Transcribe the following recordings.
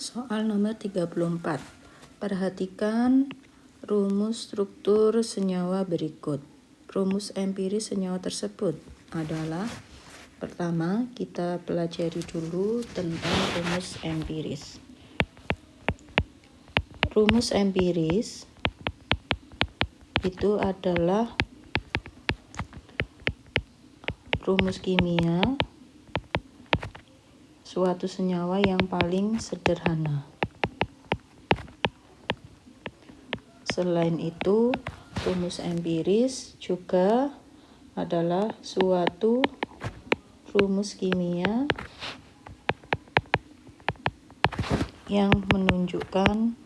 Soal nomor 34. Perhatikan rumus struktur senyawa berikut. Rumus empiris senyawa tersebut adalah, pertama kita pelajari dulu tentang rumus empiris. Rumus empiris itu adalah rumus kimia suatu senyawa yang paling sederhana. Selain itu, rumus empiris juga adalah suatu rumus kimia yang menunjukkan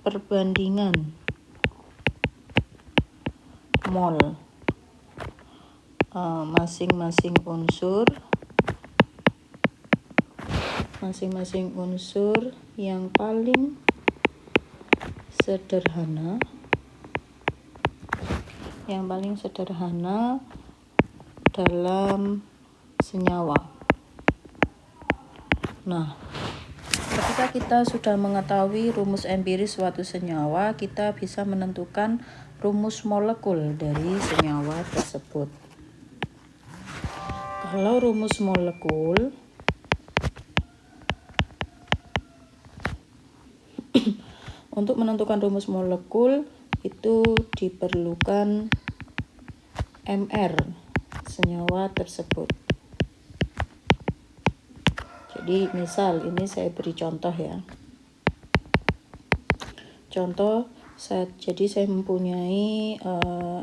perbandingan mol masing-masing unsur yang paling sederhana dalam senyawa. Nah, ketika kita sudah mengetahui rumus empiris suatu senyawa, kita bisa menentukan rumus molekul dari senyawa tersebut. Kalau rumus molekul untuk menentukan rumus molekul itu diperlukan MR senyawa tersebut. Jadi misal ini saya beri contoh ya. Contoh, jadi saya mempunyai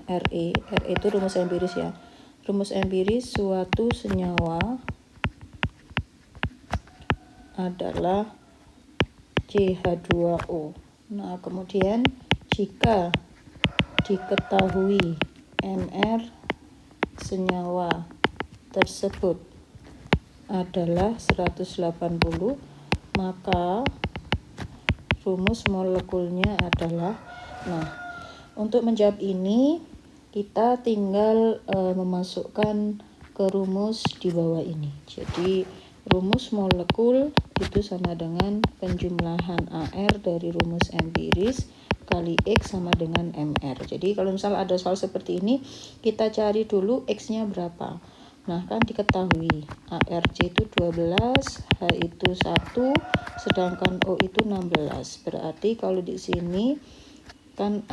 Re itu rumus empiris ya. Rumus empiris suatu senyawa adalah CH2O. Nah, kemudian jika diketahui MR senyawa tersebut adalah 180, maka rumus molekulnya adalah, untuk menjawab ini kita tinggal memasukkan ke rumus di bawah ini. Jadi rumus molekul itu sama dengan penjumlahan AR dari rumus empiris kali X sama dengan MR. Jadi kalau misal ada soal seperti ini, kita cari dulu X-nya berapa. Nah, kan diketahui ARC itu 12, H itu 1, sedangkan O itu 16. Berarti kalau di sini kan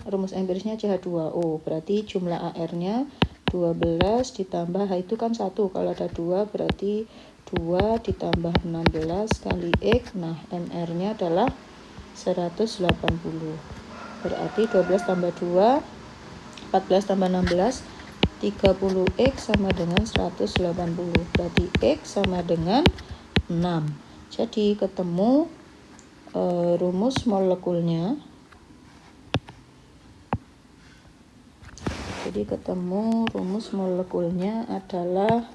rumus empirisnya CH2O. Berarti jumlah AR-nya 12 ditambah H itu kan 1. Kalau ada 2 berarti 2 ditambah 16 kali X. Nah, MR-nya adalah 180. Berarti 12 tambah 2, 14 tambah 16, 30X sama dengan 180. Berarti X sama dengan 6. Jadi ketemu rumus molekulnya. Adalah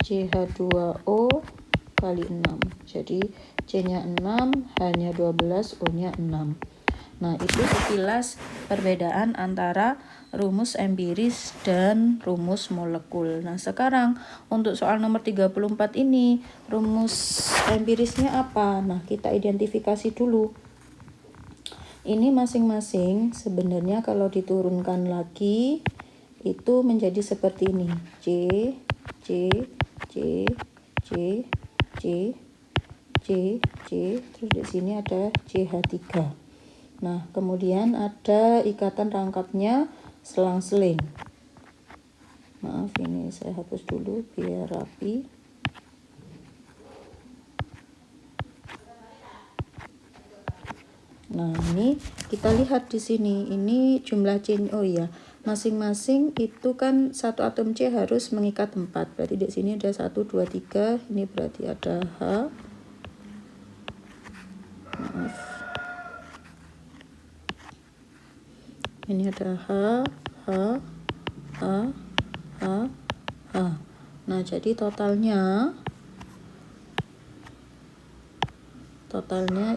CH2O kali 6. Jadi C-nya 6, H-nya 12, O-nya 6. Nah, itu sekilas perbedaan antara rumus empiris dan rumus molekul. Nah, sekarang untuk soal nomor 34 ini, rumus empirisnya apa? Nah, kita identifikasi dulu. Ini masing-masing sebenarnya kalau diturunkan lagi itu menjadi seperti ini. C, terus di sini ada CH3. Nah, kemudian ada ikatan rangkapnya selang-seling. Maaf, ini saya hapus dulu biar rapi. Nah, ini kita lihat di sini. Ini jumlah C. Oh ya, masing-masing itu kan satu atom C harus mengikat 4. Berarti di sini ada 1, 2, 3. Ini berarti ada H. Maaf. Ini ada H. Nah, jadi totalnya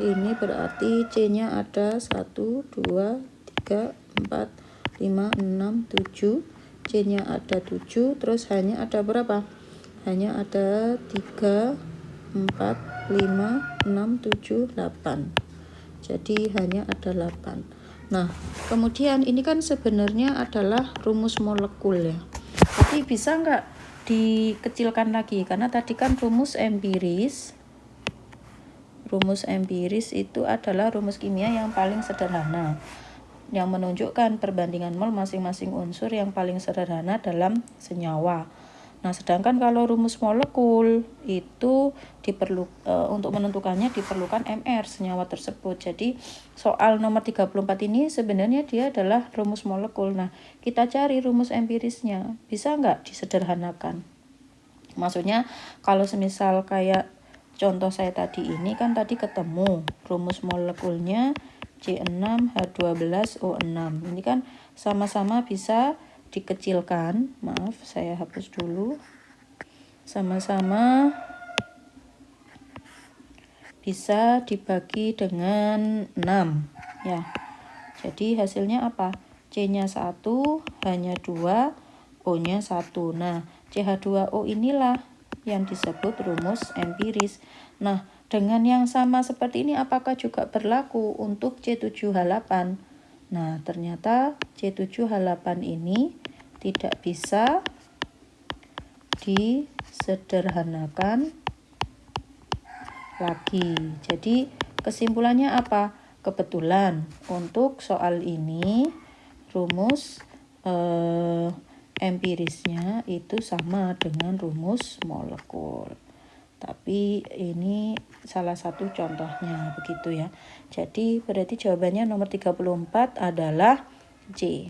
ini berarti C-nya ada 1, 2, 3, 4, 5, 6, 7. C-nya ada 7, terus H-nya ada berapa? H-nya ada 3, 4, 5, 6, 7, 8. Jadi hanya ada 8. Nah, kemudian ini kan sebenarnya adalah rumus molekul ya. Tapi bisa nggak dikecilkan lagi? Karena tadi kan rumus empiris itu adalah rumus kimia yang paling sederhana, yang menunjukkan perbandingan mol masing-masing unsur yang paling sederhana dalam senyawa. Nah, sedangkan kalau rumus molekul itu untuk menentukannya diperlukan MR senyawa tersebut. Jadi, soal nomor 34 ini sebenarnya dia adalah rumus molekul. Nah, kita cari rumus empirisnya. Bisa nggak disederhanakan? Maksudnya, kalau semisal kayak contoh saya tadi ini kan tadi ketemu rumus molekulnya C6H12O6. Ini kan sama-sama bisa dikecilkan. Maaf, saya hapus dulu. Sama-sama bisa dibagi dengan 6 ya. Jadi hasilnya apa? C-nya 1, H-nya 2, O-nya 1. Nah, CH2O inilah yang disebut rumus empiris. Nah, dengan yang sama seperti ini apakah juga berlaku untuk C7H8? Nah, ternyata C7H8 ini tidak bisa disederhanakan lagi. Jadi, kesimpulannya apa? Kebetulan untuk soal ini rumus empirisnya itu sama dengan rumus molekul. Tapi ini salah satu contohnya begitu ya. Jadi berarti jawabannya nomor 34 adalah C.